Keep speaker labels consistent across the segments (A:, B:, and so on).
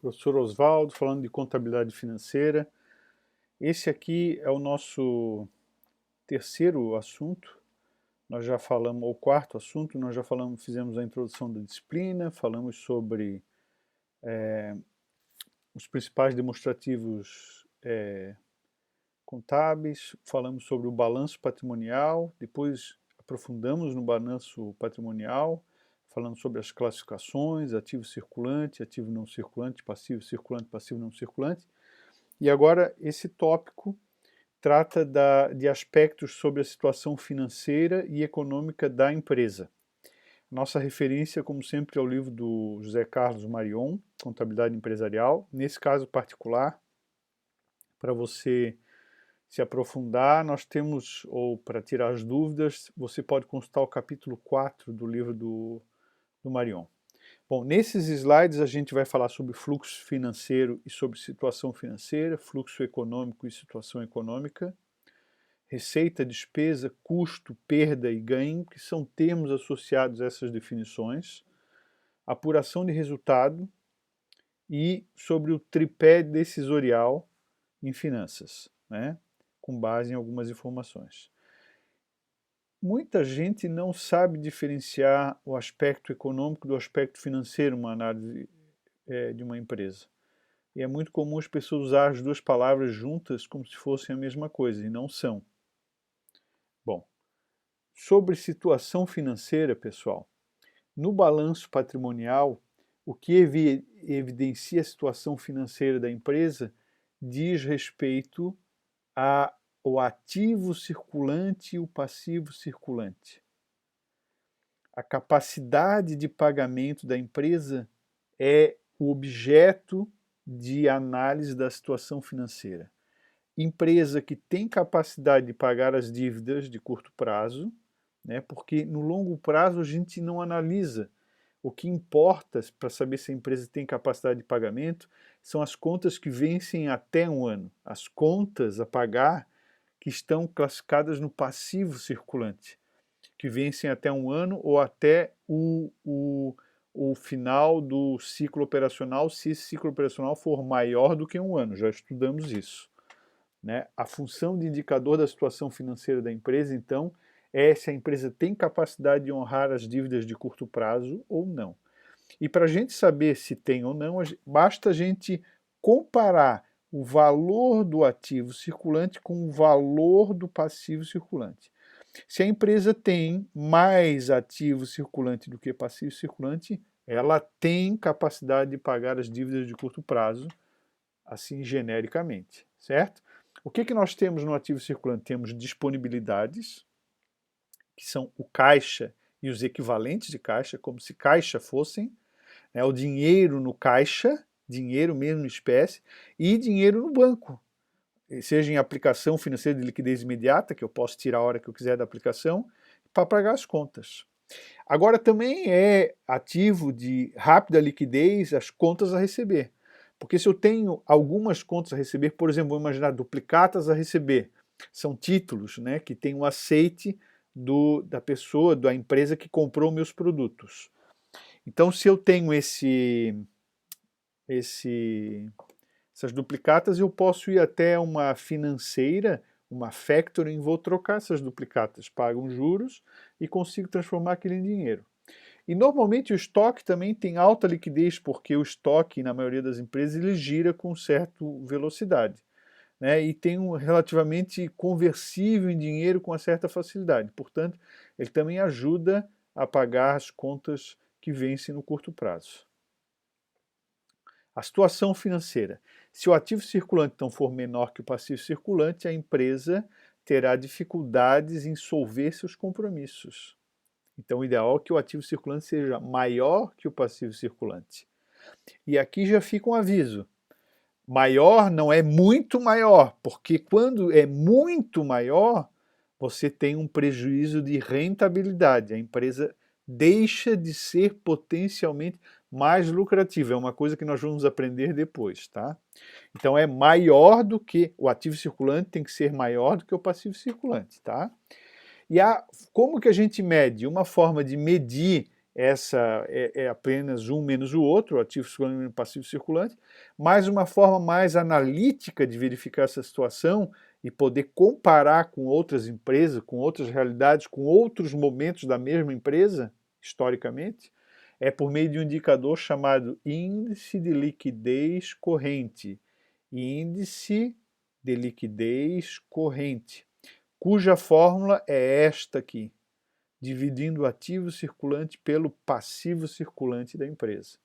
A: Professor Oswaldo, falando de contabilidade financeira. Esse aqui é o nosso terceiro assunto. Nós já falamos, ou quarto assunto, nós já falamos, fizemos a introdução da disciplina, falamos sobre os principais demonstrativos contábeis, falamos sobre o balanço patrimonial, depois aprofundamos no balanço patrimonial, falando sobre as classificações, ativo circulante, ativo não circulante, passivo não circulante. E agora esse tópico trata de aspectos sobre a situação financeira e econômica da empresa. Nossa referência, como sempre, é o livro do José Carlos Marion, Contabilidade Empresarial. Nesse caso particular, para você se aprofundar, nós temos, ou para tirar as dúvidas, você pode consultar o capítulo 4 do livro do Marion. Bom, nesses slides a gente vai falar sobre fluxo financeiro e sobre situação financeira, fluxo econômico e situação econômica, receita, despesa, custo, perda e ganho, que são termos associados a essas definições, apuração de resultado e sobre o tripé decisorial em finanças, né, com base em algumas informações. Muita gente não sabe diferenciar o aspecto econômico do aspecto financeiro numa análise de uma empresa. E é muito comum as pessoas usar as duas palavras juntas como se fossem a mesma coisa, e não são. Bom, sobre situação financeira, pessoal, no balanço patrimonial, o que evidencia a situação financeira da empresa diz respeito ao ativo circulante e o passivo circulante. A capacidade de pagamento da empresa é o objeto de análise da situação financeira. Empresa que tem capacidade de pagar as dívidas de curto prazo, né, porque no longo prazo a gente não analisa. O que importa para saber se a empresa tem capacidade de pagamento são as contas que vencem até um ano. As contas a pagar que estão classificadas no passivo circulante, que vencem até um ano ou até o final do ciclo operacional, se esse ciclo operacional for maior do que um ano. Já estudamos isso, né? A função de indicador da situação financeira da empresa, então, é se a empresa tem capacidade de honrar as dívidas de curto prazo ou não. E para a gente saber se tem ou não, basta a gente comparar o valor do ativo circulante com o valor do passivo circulante. Se a empresa tem mais ativo circulante do que passivo circulante, ela tem capacidade de pagar as dívidas de curto prazo, assim genericamente, certo? O que nós temos no ativo circulante? Temos disponibilidades, que são o caixa e os equivalentes de caixa, como se caixa fossem, né, o dinheiro no caixa, dinheiro mesmo em espécie, e dinheiro no banco, seja em aplicação financeira de liquidez imediata, que eu posso tirar a hora que eu quiser da aplicação, para pagar as contas. Agora também é ativo de rápida liquidez as contas a receber. Porque se eu tenho algumas contas a receber, por exemplo, vou imaginar duplicatas a receber, são títulos, né, que tem um aceite da pessoa, da empresa que comprou meus produtos. Então, se eu tenho essas duplicatas, eu posso ir até uma financeira, uma factoring, vou trocar essas duplicatas, pago juros e consigo transformar aquilo em dinheiro. E normalmente o estoque também tem alta liquidez, porque o estoque, na maioria das empresas, ele gira com certa velocidade, né? E tem um relativamente conversível em dinheiro com uma certa facilidade. Portanto, ele também ajuda a pagar as contas que vencem no curto prazo. A situação financeira. Se o ativo circulante então for menor que o passivo circulante, a empresa terá dificuldades em solver seus compromissos. Então, o ideal é que o ativo circulante seja maior que o passivo circulante. E aqui já fica um aviso. Maior não é muito maior, porque quando é muito maior, você tem um prejuízo de rentabilidade. A empresa deixa de ser potencialmente mais lucrativa. É uma coisa que nós vamos aprender depois, tá? Então é maior do que o ativo circulante, tem que ser maior do que o passivo circulante, tá? E como que a gente mede? Uma forma de medir essa é apenas um menos o outro, o ativo circulante menos o passivo circulante, mas uma forma mais analítica de verificar essa situação e poder comparar com outras empresas, com outras realidades, com outros momentos da mesma empresa, historicamente, é por meio de um indicador chamado índice de liquidez corrente. Índice de liquidez corrente, cuja fórmula é esta aqui, dividindo o ativo circulante pelo passivo circulante da empresa.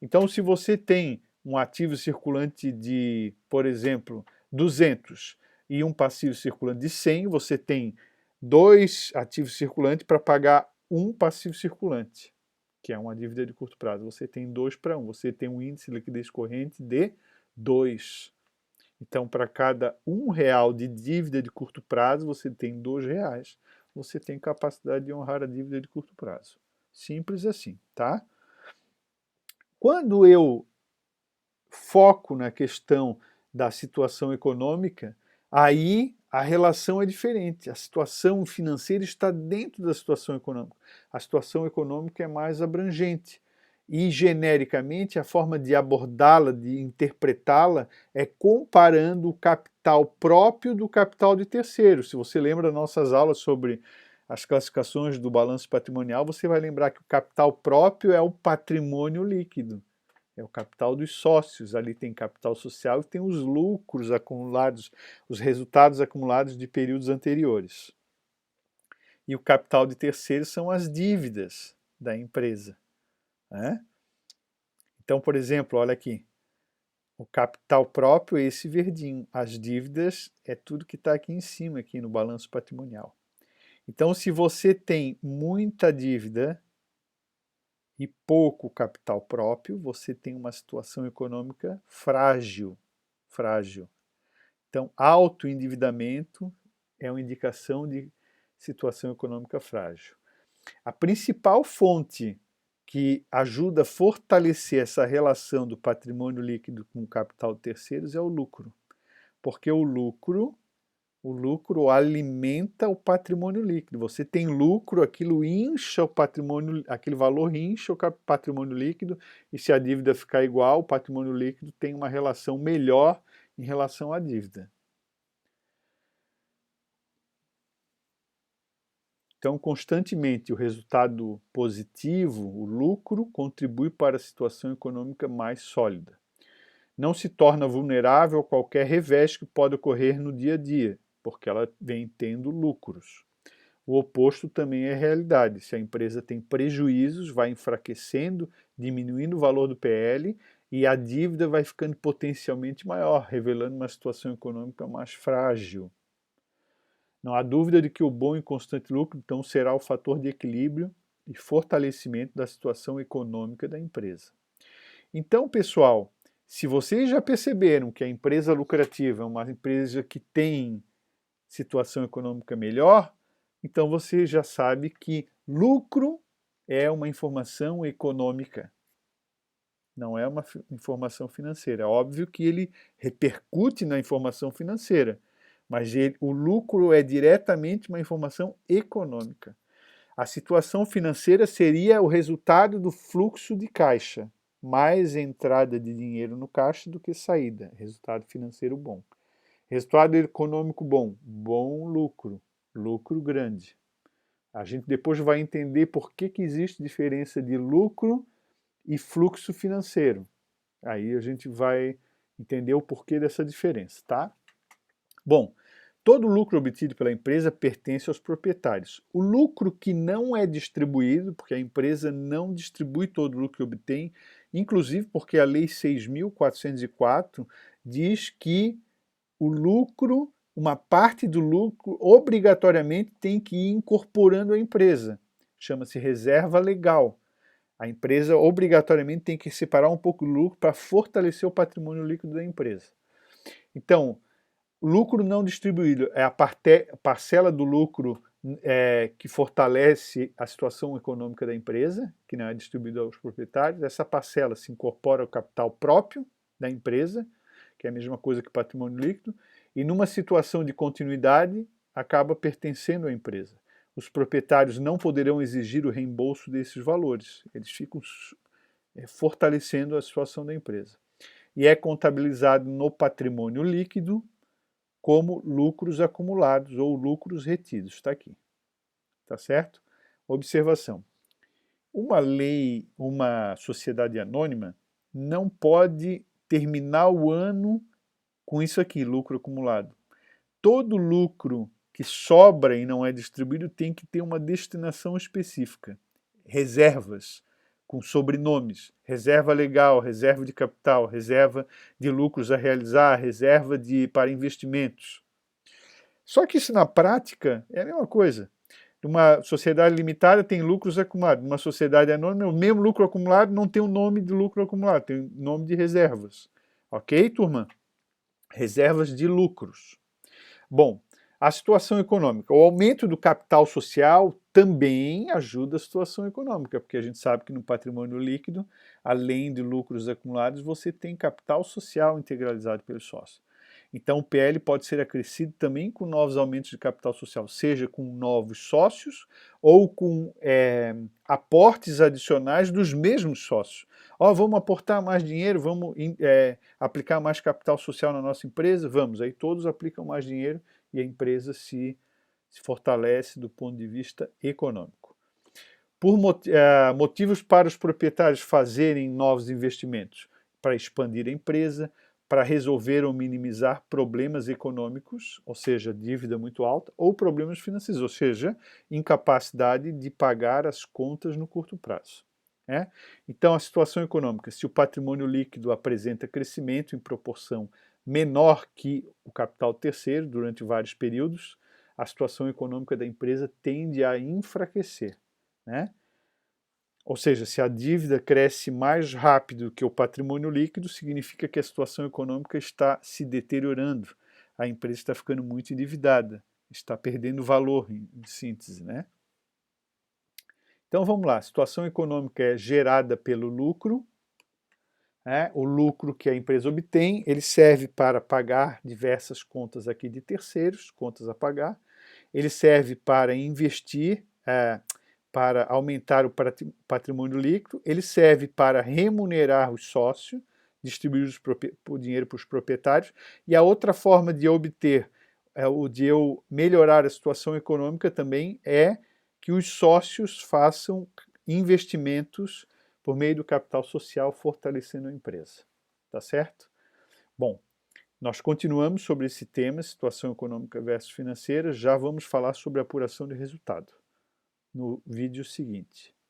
A: Então, se você tem um ativo circulante de, por exemplo, 200 e um passivo circulante de 100, você tem 2 ativos circulantes para pagar um passivo circulante, que é uma dívida de curto prazo. Você tem 2 para 1, você tem um índice de liquidez corrente de 2. Então, para cada R$1 de dívida de curto prazo, você tem R$2. Você tem capacidade de honrar a dívida de curto prazo. Simples assim, tá? Quando eu foco na questão da situação econômica, aí a relação é diferente. A situação financeira está dentro da situação econômica. A situação econômica é mais abrangente. E, genericamente, a forma de abordá-la, de interpretá-la, é comparando o capital próprio do capital de terceiros. Se você lembra das nossas aulas sobre as classificações do balanço patrimonial, você vai lembrar que o capital próprio é o patrimônio líquido. É o capital dos sócios, ali tem capital social e tem os lucros acumulados, os resultados acumulados de períodos anteriores. E o capital de terceiros são as dívidas da empresa, né? Então, por exemplo, olha aqui, o capital próprio é esse verdinho, as dívidas é tudo que está aqui em cima, aqui no balanço patrimonial. Então, se você tem muita dívida e pouco capital próprio, você tem uma situação econômica frágil. Então, alto endividamento é uma indicação de situação econômica frágil. A principal fonte que ajuda a fortalecer essa relação do patrimônio líquido com o capital de terceiros é o lucro, porque o lucro alimenta o patrimônio líquido. Você tem lucro, aquilo incha o patrimônio, aquele valor incha o patrimônio líquido, e se a dívida ficar igual, o patrimônio líquido tem uma relação melhor em relação à dívida. Então, constantemente, o resultado positivo, o lucro, contribui para a situação econômica mais sólida. Não se torna vulnerável a qualquer revés que pode ocorrer no dia a dia, porque ela vem tendo lucros. O oposto também é realidade. Se a empresa tem prejuízos, vai enfraquecendo, diminuindo o valor do PL e a dívida vai ficando potencialmente maior, revelando uma situação econômica mais frágil. Não há dúvida de que o bom e constante lucro, então, será o fator de equilíbrio e fortalecimento da situação econômica da empresa. Então, pessoal, se vocês já perceberam que a empresa lucrativa é uma empresa que tem situação econômica melhor, então você já sabe que lucro é uma informação econômica, não é uma informação financeira. É óbvio que ele repercute na informação financeira, mas o lucro é diretamente uma informação econômica. A situação financeira seria o resultado do fluxo de caixa, mais entrada de dinheiro no caixa do que saída, resultado financeiro bom. Resultado econômico bom, bom lucro, lucro grande. A gente depois vai entender por que existe diferença de lucro e fluxo financeiro. Aí a gente vai entender o porquê dessa diferença, tá? Bom, todo lucro obtido pela empresa pertence aos proprietários. O lucro que não é distribuído, porque a empresa não distribui todo o lucro que obtém, inclusive porque a Lei 6.404 diz que o lucro, uma parte do lucro, obrigatoriamente tem que ir incorporando a empresa. Chama-se reserva legal. A empresa obrigatoriamente tem que separar um pouco do lucro para fortalecer o patrimônio líquido da empresa. Então, lucro não distribuído é a parcela do lucro que fortalece a situação econômica da empresa, que não é distribuída aos proprietários. Essa parcela se incorpora ao capital próprio da empresa, que é a mesma coisa que patrimônio líquido, e numa situação de continuidade acaba pertencendo à empresa. os proprietários não poderão exigir o reembolso desses valores. Eles ficam fortalecendo a situação da empresa. E é contabilizado no patrimônio líquido como lucros acumulados ou lucros retidos. Está aqui. Tá certo? Observação. Uma sociedade anônima não pode terminar o ano com isso aqui, lucro acumulado. Todo lucro que sobra e não é distribuído tem que ter uma destinação específica. Reservas com sobrenomes, reserva legal, reserva de capital, reserva de lucros a realizar, reserva para investimentos. Só que isso na prática é a mesma coisa. Uma sociedade limitada tem lucros acumulados. Uma sociedade anônima, o mesmo lucro acumulado não tem o nome de lucro acumulado, tem o nome de reservas. Ok, turma? Reservas de lucros. Bom, a situação econômica. O aumento do capital social também ajuda a situação econômica, porque a gente sabe que no patrimônio líquido, além de lucros acumulados, você tem capital social integralizado pelos sócios. Então o PL pode ser acrescido também com novos aumentos de capital social, seja com novos sócios ou com aportes adicionais dos mesmos sócios. Vamos aportar mais dinheiro, vamos aplicar mais capital social na nossa empresa? Vamos, aí todos aplicam mais dinheiro e a empresa se fortalece do ponto de vista econômico. Por motivos para os proprietários fazerem novos investimentos, para expandir a empresa, para resolver ou minimizar problemas econômicos, ou seja, dívida muito alta, ou problemas financeiros, ou seja, incapacidade de pagar as contas no curto prazo. Então, a situação econômica, se o patrimônio líquido apresenta crescimento em proporção menor que o capital terceiro durante vários períodos, a situação econômica da empresa tende a enfraquecer. Ou seja, se a dívida cresce mais rápido que o patrimônio líquido, significa que a situação econômica está se deteriorando. A empresa está ficando muito endividada, está perdendo valor, em síntese. Então vamos lá, a situação econômica é gerada pelo lucro. O lucro que a empresa obtém, ele serve para pagar diversas contas aqui de terceiros, contas a pagar. Ele serve para investir, para aumentar o patrimônio líquido, ele serve para remunerar os sócios, distribuir o dinheiro para os proprietários, e a outra forma de obter, de eu melhorar a situação econômica também é que os sócios façam investimentos por meio do capital social, fortalecendo a empresa. Tá certo? Bom, nós continuamos sobre esse tema, situação econômica versus financeira, já vamos falar sobre apuração de resultado no vídeo seguinte.